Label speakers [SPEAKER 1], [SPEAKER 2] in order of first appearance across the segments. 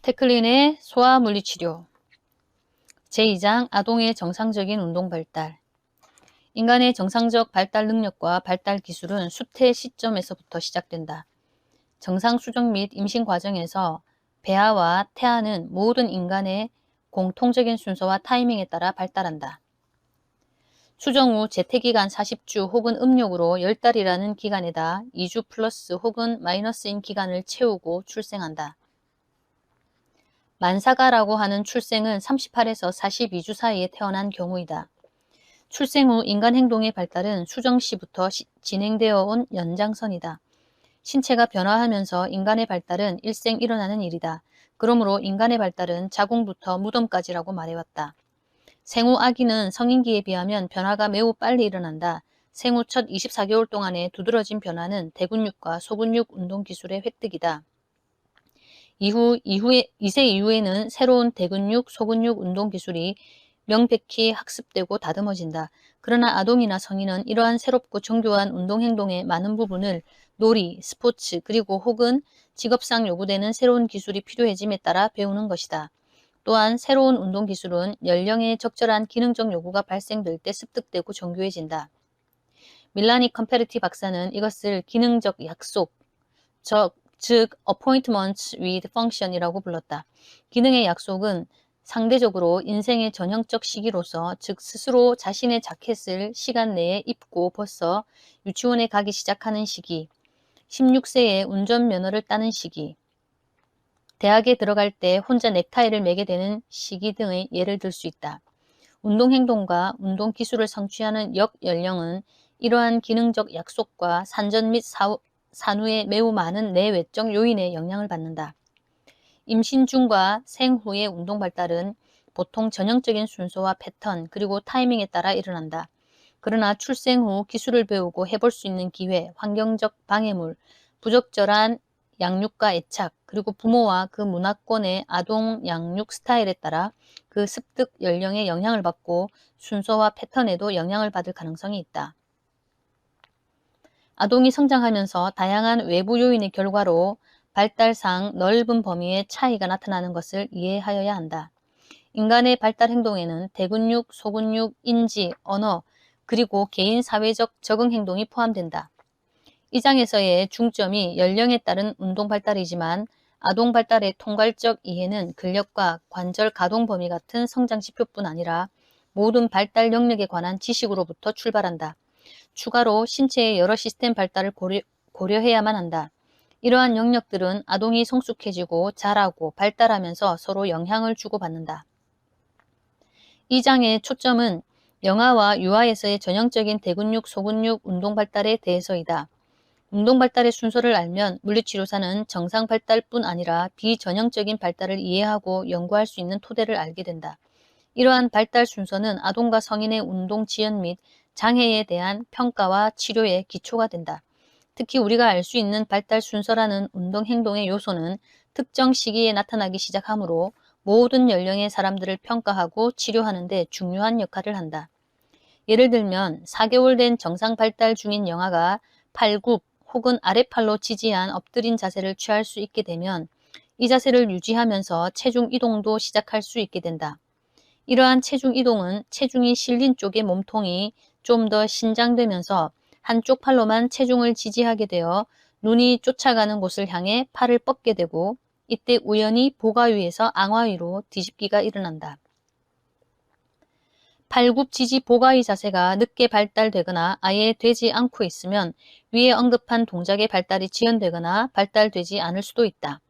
[SPEAKER 1] 테클린의 소아물리치료 제2장 아동의 정상적인 운동 발달. 인간의 정상적 발달 능력과 발달 기술은 수태 시점에서부터 시작된다. 정상 수정 및 임신 과정에서 배아와 태아는 모든 인간의 공통적인 순서와 타이밍에 따라 발달한다. 수정 후 재태기간 40주 혹은 음력으로 10달이라는 기간에다 2주 플러스 혹은 마이너스인 기간을 채우고 출생한다. 만사가라고 하는 출생은 38에서 42주 사이에 태어난 경우이다. 출생 후 인간 행동의 발달은 수정 시부터 진행되어 온 연장선이다. 신체가 변화하면서 인간의 발달은 일생 일어나는 일이다. 그러므로 인간의 발달은 자궁부터 무덤까지라고 말해왔다. 생후 아기는 성인기에 비하면 변화가 매우 빨리 일어난다. 생후 첫 24개월 동안의 두드러진 변화는 대근육과 소근육 운동 기술의 획득이다. 2세 이후에는 새로운 대근육, 소근육 운동 기술이 명백히 학습되고 다듬어진다. 그러나 아동이나 성인은 이러한 새롭고 정교한 운동 행동의 많은 부분을 놀이, 스포츠, 그리고 혹은 직업상 요구되는 새로운 기술이 필요해짐에 따라 배우는 것이다. 또한 새로운 운동 기술은 연령에 적절한 기능적 요구가 발생될 때 습득되고 정교해진다. 밀라니 컴페르티 박사는 이것을 기능적 약속, 즉 appointment with function이라고 불렀다. 기능의 약속은 상대적으로 인생의 전형적 시기로서, 즉 스스로 자신의 자켓을 시간 내에 입고 벗어 유치원에 가기 시작하는 시기, 16세에 운전면허를 따는 시기, 대학에 들어갈 때 혼자 넥타이를 매게 되는 시기 등의 예를 들 수 있다. 운동행동과 운동기술을 성취하는 역연령은 이러한 기능적 약속과 산전 및 산후의 매우 많은 내외적 요인의 영향을 받는다. 임신 중과 생후의 운동 발달은 보통 전형적인 순서와 패턴 그리고 타이밍에 따라 일어난다. 그러나 출생 후 기술을 배우고 해볼 수 있는 기회, 환경적 방해물, 부적절한 양육과 애착, 그리고 부모와 그 문화권의 아동 양육 스타일에 따라 그 습득 연령에 영향을 받고 순서와 패턴에도 영향을 받을 가능성이 있다. 아동이 성장하면서 다양한 외부 요인의 결과로 발달상 넓은 범위의 차이가 나타나는 것을 이해하여야 한다. 인간의 발달 행동에는 대근육, 소근육, 인지, 언어, 그리고 개인 사회적 적응 행동이 포함된다. 이 장에서의 중점이 연령에 따른 운동 발달이지만 아동 발달의 통괄적 이해는 근력과 관절 가동 범위 같은 성장 지표뿐 아니라 모든 발달 영역에 관한 지식으로부터 출발한다. 추가로 신체의 여러 시스템 발달을 고려해야만 한다. 이러한 영역들은 아동이 성숙해지고 자라고 발달하면서 서로 영향을 주고받는다. 이 장의 초점은 영아와 유아에서의 전형적인 대근육, 소근육 운동 발달에 대해서이다. 운동 발달의 순서를 알면 물리치료사는 정상 발달뿐 아니라 비전형적인 발달을 이해하고 연구할 수 있는 토대를 알게 된다. 이러한 발달 순서는 아동과 성인의 운동 지연 및 장애에 대한 평가와 치료의 기초가 된다. 특히 우리가 알 수 있는 발달 순서라는 운동 행동의 요소는 특정 시기에 나타나기 시작하므로 모든 연령의 사람들을 평가하고 치료하는 데 중요한 역할을 한다. 예를 들면 4개월 된 정상 발달 중인 영아가 팔굽 혹은 아랫팔로 지지한 엎드린 자세를 취할 수 있게 되면 이 자세를 유지하면서 체중 이동도 시작할 수 있게 된다. 이러한 체중 이동은 체중이 실린 쪽의 몸통이 좀 더 신장되면서 한쪽 팔로만 체중을 지지하게 되어 눈이 쫓아가는 곳을 향해 팔을 뻗게 되고 이때 우연히 보가 위에서 앙화 위로 뒤집기가 일어난다. 팔굽 지지 보가의 자세가 늦게 발달되거나 아예 되지 않고 있으면 위에 언급한 동작의 발달이 지연되거나 발달되지 않을 수도 있다.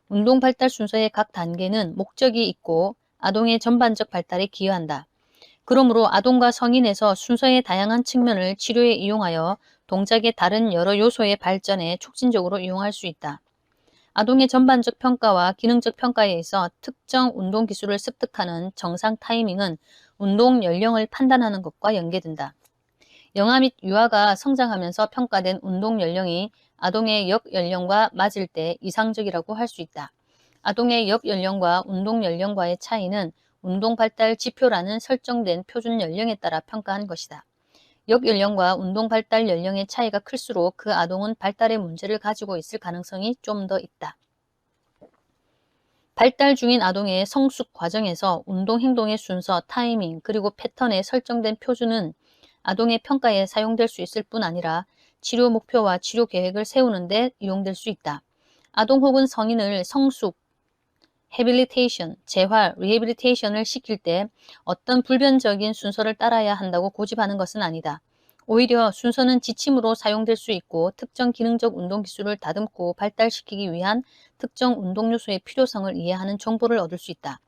[SPEAKER 1] 운동 발달 순서의 각 단계는 목적이 있고 아동의 전반적 발달에 기여한다. 그러므로 아동과 성인에서 순서의 다양한 측면을 치료에 이용하여 동작의 다른 여러 요소의 발전에 촉진적으로 이용할 수 있다. 아동의 전반적 평가와 기능적 평가에 있어 특정 운동 기술을 습득하는 정상 타이밍은 운동 연령을 판단하는 것과 연계된다. 영아 및 유아가 성장하면서 평가된 운동 연령이 아동의 역 연령과 맞을 때 이상적이라고 할 수 있다. 아동의 역 연령과 운동 연령과의 차이는 운동 발달 지표라는 설정된 표준 연령에 따라 평가한 것이다. 역 연령과 운동 발달 연령의 차이가 클수록 그 아동은 발달의 문제를 가지고 있을 가능성이 좀 더 있다. 발달 중인 아동의 성숙 과정에서 운동 행동의 순서, 타이밍, 그리고 패턴에 설정된 표준은 아동의 평가에 사용될 수 있을 뿐 아니라 치료 목표와 치료 계획을 세우는 데 이용될 수 있다. 아동 혹은 성인을 성숙, 헤빌리테이션, 재활, 리해빌리테이션을 시킬 때 어떤 불변적인 순서를 따라야 한다고 고집하는 것은 아니다. 오히려 순서는 지침으로 사용될 수 있고 특정 기능적 운동 기술을 다듬고 발달시키기 위한 특정 운동 요소의 필요성을 이해하는 정보를 얻을 수 있다.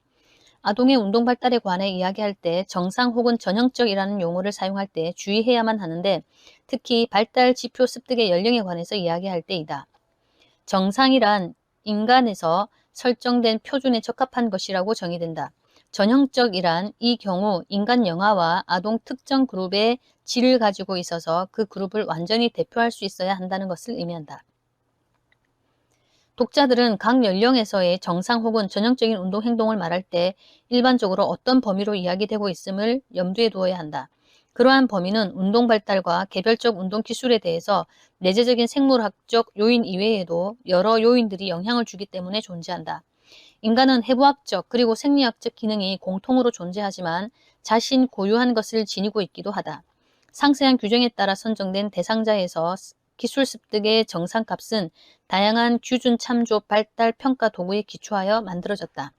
[SPEAKER 1] 아동의 운동 발달에 관해 이야기할 때 정상 혹은 전형적이라는 용어를 사용할 때 주의해야만 하는데 특히 발달 지표 습득의 연령에 관해서 이야기할 때이다. 정상이란 인간에서 설정된 표준에 적합한 것이라고 정의된다. 전형적이란 이 경우 인간 영아와 아동 특정 그룹의 질을 가지고 있어서 그 그룹을 완전히 대표할 수 있어야 한다는 것을 의미한다. 독자들은 각 연령에서의 정상 혹은 전형적인 운동 행동을 말할 때 일반적으로 어떤 범위로 이야기되고 있음을 염두에 두어야 한다. 그러한 범위는 운동 발달과 개별적 운동 기술에 대해서 내재적인 생물학적 요인 이외에도 여러 요인들이 영향을 주기 때문에 존재한다. 인간은 해부학적 그리고 생리학적 기능이 공통으로 존재하지만 자신 고유한 것을 지니고 있기도 하다. 상세한 규정에 따라 선정된 대상자에서 기술 습득의 정상값은 다양한 규준 참조 발달 평가 도구에 기초하여 만들어졌다.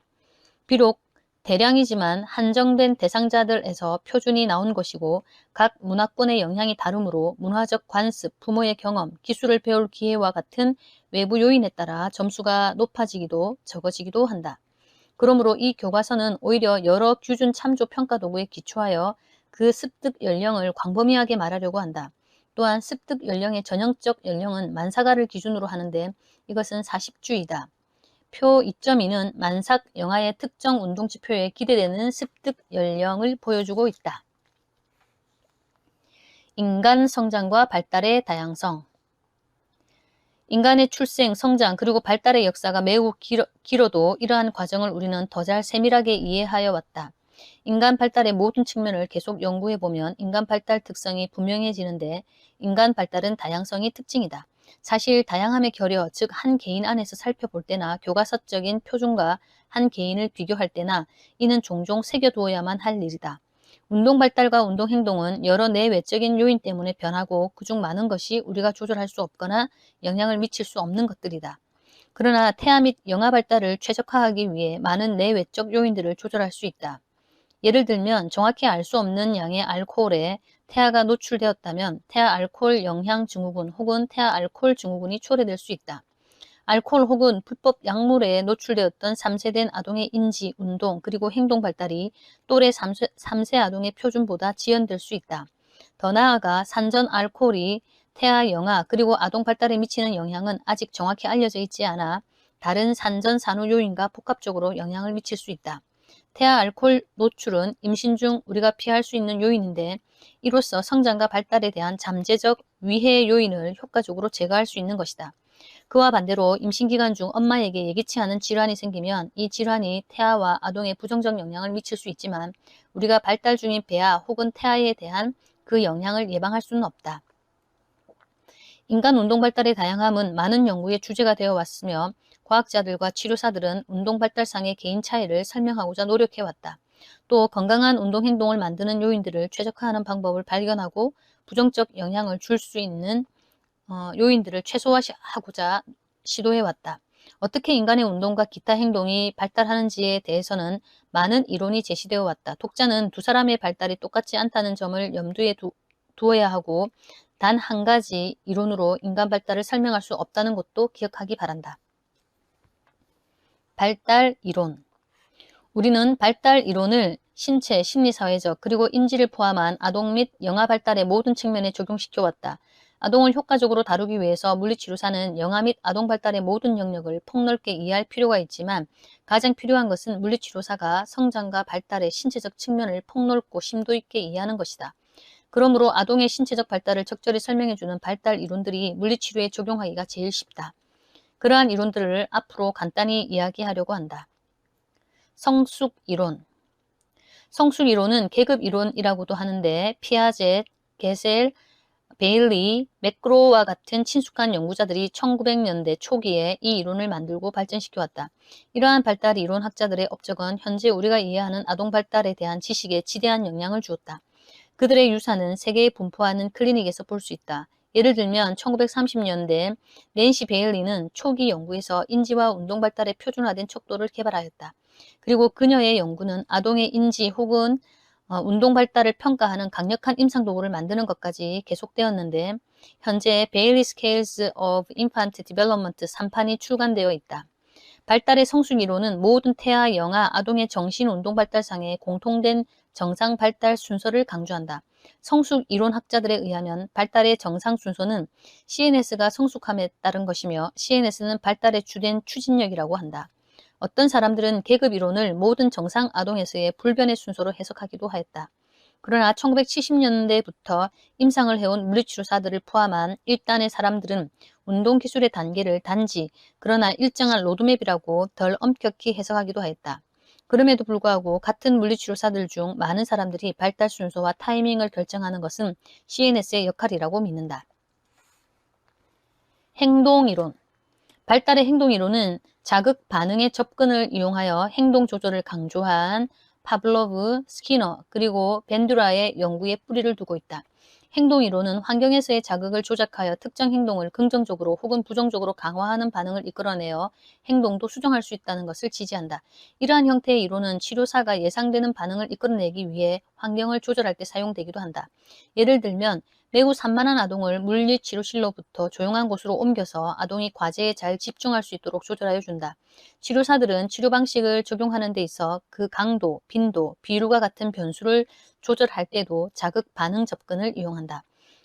[SPEAKER 1] 비록 대량이지만 한정된 대상자들에서 표준이 나온 것이고 각 문화권의 영향이 다르므로 문화적 관습, 부모의 경험, 기술을 배울 기회와 같은 외부 요인에 따라 점수가 높아지기도 적어지기도 한다. 그러므로 이 교과서는 오히려 여러 규준 참조 평가 도구에 기초하여 그 습득 연령을 광범위하게 말하려고 한다. 또한 습득 연령의 전형적 연령은 만사가를 기준으로 하는데 이것은 40주이다. 표 2.2는 만삭 영아의 특정 운동 지표에 기대되는 습득 연령을 보여주고 있다. 인간 성장과 발달의 다양성. 인간의 출생, 성장, 그리고 발달의 역사가 매우 길어도 이러한 과정을 우리는 더 잘 세밀하게 이해하여 왔다. 인간 발달의 모든 측면을 계속 연구해보면 인간 발달 특성이 분명해지는데 인간 발달은 다양성이 특징이다. 사실 다양함의 결여, 즉 한 개인 안에서 살펴볼 때나 교과서적인 표준과 한 개인을 비교할 때나 이는 종종 새겨두어야만 할 일이다. 운동 발달과 운동 행동은 여러 내외적인 요인 때문에 변하고 그중 많은 것이 우리가 조절할 수 없거나 영향을 미칠 수 없는 것들이다. 그러나 태아 및 영아 발달을 최적화하기 위해 많은 내외적 요인들을 조절할 수 있다. 예를 들면 정확히 알 수 없는 양의 알코올에 태아가 노출되었다면 태아 알코올 영향 증후군 혹은 태아 알코올 증후군이 초래될 수 있다. 알코올 혹은 불법 약물에 노출되었던 3세된 아동의 인지, 운동, 그리고 행동 발달이 또래 3세 아동의 표준보다 지연될 수 있다. 더 나아가 산전 알코올이 태아, 영아, 그리고 아동 발달에 미치는 영향은 아직 정확히 알려져 있지 않아 다른 산전 산후 요인과 복합적으로 영향을 미칠 수 있다. 태아 알코올 노출은 임신 중 우리가 피할 수 있는 요인인데 이로써 성장과 발달에 대한 잠재적 위해 요인을 효과적으로 제거할 수 있는 것이다. 그와 반대로 임신 기간 중 엄마에게 예기치 않은 질환이 생기면 이 질환이 태아와 아동에 부정적 영향을 미칠 수 있지만 우리가 발달 중인 배아 혹은 태아에 대한 그 영향을 예방할 수는 없다. 인간 운동 발달의 다양함은 많은 연구의 주제가 되어 왔으며 과학자들과 치료사들은 운동 발달상의 개인 차이를 설명하고자 노력해왔다. 또 건강한 운동 행동을 만드는 요인들을 최적화하는 방법을 발견하고 부정적 영향을 줄 수 있는 요인들을 최소화하고자 시도해왔다. 어떻게 인간의 운동과 기타 행동이 발달하는지에 대해서는 많은 이론이 제시되어 왔다. 독자는 두 사람의 발달이 똑같지 않다는 점을 염두에 두어야 하고 단 한 가지 이론으로 인간 발달을 설명할 수 없다는 것도 기억하기 바란다. 발달 이론. 우리는 발달 이론을 신체, 심리사회적, 그리고 인지를 포함한 아동 및 영아 발달의 모든 측면에 적용시켜왔다. 아동을 효과적으로 다루기 위해서 물리치료사는 영아 및 아동 발달의 모든 영역을 폭넓게 이해할 필요가 있지만 가장 필요한 것은 물리치료사가 성장과 발달의 신체적 측면을 폭넓고 심도 있게 이해하는 것이다. 그러므로 아동의 신체적 발달을 적절히 설명해주는 발달 이론들이 물리치료에 적용하기가 제일 쉽다. 그러한 이론들을 앞으로 간단히 이야기하려고 한다. 성숙 이론. 성숙 이론은 계급 이론이라고도 하는데 피아제, 게셀, 베일리, 맥그로와 같은 친숙한 연구자들이 1900년대 초기에 이 이론을 만들고 발전시켜왔다. 이러한 발달 이론 학자들의 업적은 현재 우리가 이해하는 아동 발달에 대한 지식에 지대한 영향을 주었다. 그들의 유산은 세계에 분포하는 클리닉에서 볼 수 있다. 예를 들면 1930년대 낸시 베일리는 초기 연구에서 인지와 운동 발달의 표준화된 척도를 개발하였다. 그리고 그녀의 연구는 아동의 인지 혹은 운동 발달을 평가하는 강력한 임상 도구를 만드는 것까지 계속되었는데 현재 베일리 스케일즈 오브 인판트 디벨롭먼트 3판이 출간되어 있다. 발달의 성숙 이론은 모든 태아, 영아, 아동의 정신 운동 발달상의 공통된 정상 발달 순서를 강조한다. 성숙 이론 학자들에 의하면 발달의 정상 순서는 CNS가 성숙함에 따른 것이며 CNS는 발달의 주된 추진력이라고 한다. 어떤 사람들은 계급 이론을 모든 정상 아동에서의 불변의 순서로 해석하기도 하였다. 그러나 1970년대부터 임상을 해온 물리치료사들을 포함한 일단의 사람들은 운동기술의 단계를 단지 그러나 일정한 로드맵이라고 덜 엄격히 해석하기도 하였다. 그럼에도 불구하고 같은 물리치료사들 중 많은 사람들이 발달 순서와 타이밍을 결정하는 것은 CNS의 역할이라고 믿는다. 행동이론. 발달의 행동이론은 자극 반응의 접근을 이용하여 행동 조절을 강조한 파블로브, 스키너, 그리고 벤두라의 연구에 뿌리를 두고 있다. 행동이론은 환경에서의 자극을 조작하여 특정 행동을 긍정적으로 혹은 부정적으로 강화하는 반응을 이끌어내어 행동도 수정할 수 있다는 것을 지지한다. 이러한 형태의 이론은 치료사가 예상되는 반응을 이끌어내기 위해 환경을 조절할 때 사용되기도 한다. 예를 들면 매우 산만한 아동을 물리치료실로부터 조용한 곳으로 옮겨서 아동이 과제에 잘 집중할 수 있도록 조절하여 준다. 치료사들은 치료 방식을 적용하는 데 있어 그 강도, 빈도, 비율과 같은 변수를 조절할 때도 자극 반응 접근을 이용한다.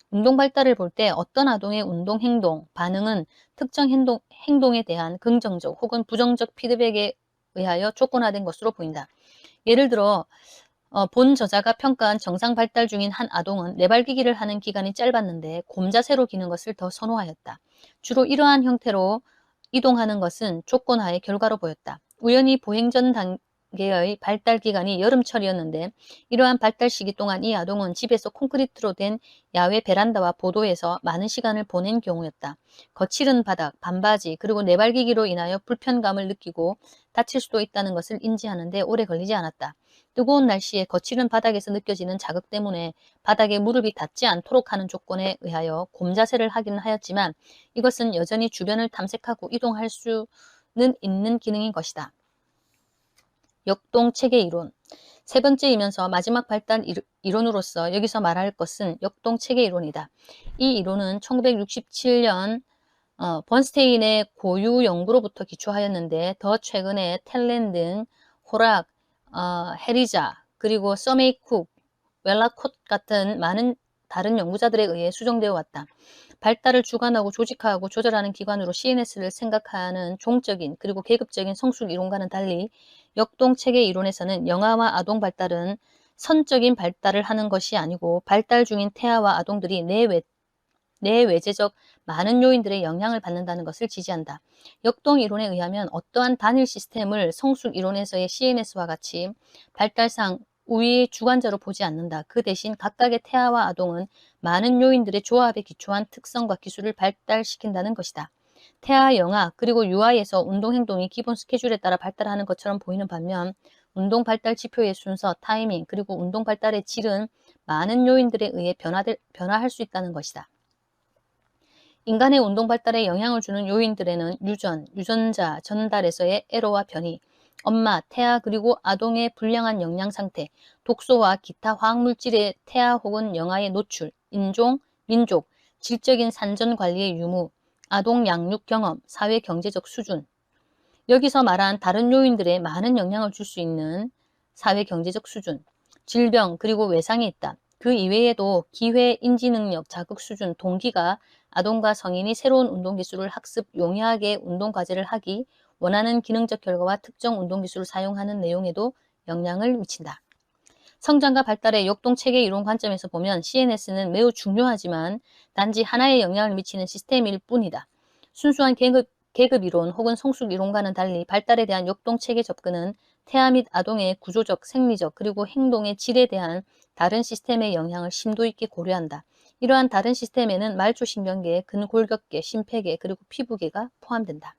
[SPEAKER 1] 운동 발달을 볼 때 어떤 아동의 운동 행동, 반응은 특정 행동에 대한 긍정적 혹은 부정적 피드백에 의하여 조건화된 것으로 보인다. 예를 들어 본 저자가 평가한 정상 발달 중인 한 아동은 내발기기를 하는 기간이 짧았는데 곰자세로 기는 것을 더 선호하였다. 주로 이러한 형태로 이동하는 것은 조건하의 결과로 보였다. 우연히 보행 전 단계의 발달 기간이 여름철이었는데 이러한 발달 시기 동안 이 아동은 집에서 콘크리트로 된 야외 베란다와 보도에서 많은 시간을 보낸 경우였다. 거칠은 바닥, 반바지, 그리고 내발기기로 인하여 불편감을 느끼고 다칠 수도 있다는 것을 인지하는데 오래 걸리지 않았다. 뜨거운 날씨에 거칠은 바닥에서 느껴지는 자극 때문에 바닥에 무릎이 닿지 않도록 하는 조건에 의하여 곰자세를 하기는 하였지만 이것은 여전히 주변을 탐색하고 이동할 수는 있는 기능인 것이다. 역동체계 이론. 세 번째이면서 마지막 발달 이론으로서 여기서 말할 것은 역동체계 이론이다. 이 이론은 1967년 번스테인의 고유 연구로부터 기초하였는데 더 최근에 텔렌, 호락, 해리자, 그리고 서메이 쿡, 웰라콧 같은 많은 다른 연구자들에 의해 수정되어 왔다. 발달을 주관하고 조직화하고 조절하는 기관으로 CNS를 생각하는 종적인 그리고 계급적인 성숙 이론과는 달리 역동체계 이론에서는 영아와 아동 발달은 선적인 발달을 하는 것이 아니고 발달 중인 태아와 아동들이 내외제적 많은 요인들의 영향을 받는다는 것을 지지한다. 역동 이론에 의하면 어떠한 단일 시스템을 성숙 이론에서의 CNS와 같이 발달상 우위의 주관자로 보지 않는다. 그 대신 각각의 태아와 아동은 많은 요인들의 조합에 기초한 특성과 기술을 발달시킨다는 것이다. 태아, 영아, 그리고 유아에서 운동행동이 기본 스케줄에 따라 발달하는 것처럼 보이는 반면 운동 발달 지표의 순서, 타이밍, 그리고 운동 발달의 질은 많은 요인들에 의해 변화할 수 있다는 것이다. 인간의 운동 발달에 영향을 주는 요인들에는 유전자 전달에서의 에러와 변이, 엄마, 태아 그리고 아동의 불량한 영양 상태, 독소와 기타 화학물질의 태아 혹은 영아의 노출, 인종, 민족, 질적인 산전 관리의 유무, 아동 양육 경험, 사회 경제적 수준. 여기서 말한 다른 요인들에 많은 영향을 줄 수 있는 사회 경제적 수준, 질병 그리고 외상이 있다. 그 이외에도 기회, 인지 능력, 자극 수준, 동기가 아동과 성인이 새로운 운동기술을 학습, 용이하게 운동과제를 하기, 원하는 기능적 결과와 특정 운동기술을 사용하는 내용에도 영향을 미친다. 성장과 발달의 역동체계 이론 관점에서 보면 CNS는 매우 중요하지만 단지 하나의 영향을 미치는 시스템일 뿐이다. 순수한 계급 이론 혹은 성숙 이론과는 달리 발달에 대한 역동체계 접근은 태아 및 아동의 구조적, 생리적, 그리고 행동의 질에 대한 다른 시스템의 영향을 심도 있게 고려한다. 이러한 다른 시스템에는 말초신경계, 근골격계, 심폐계, 그리고 피부계가 포함된다.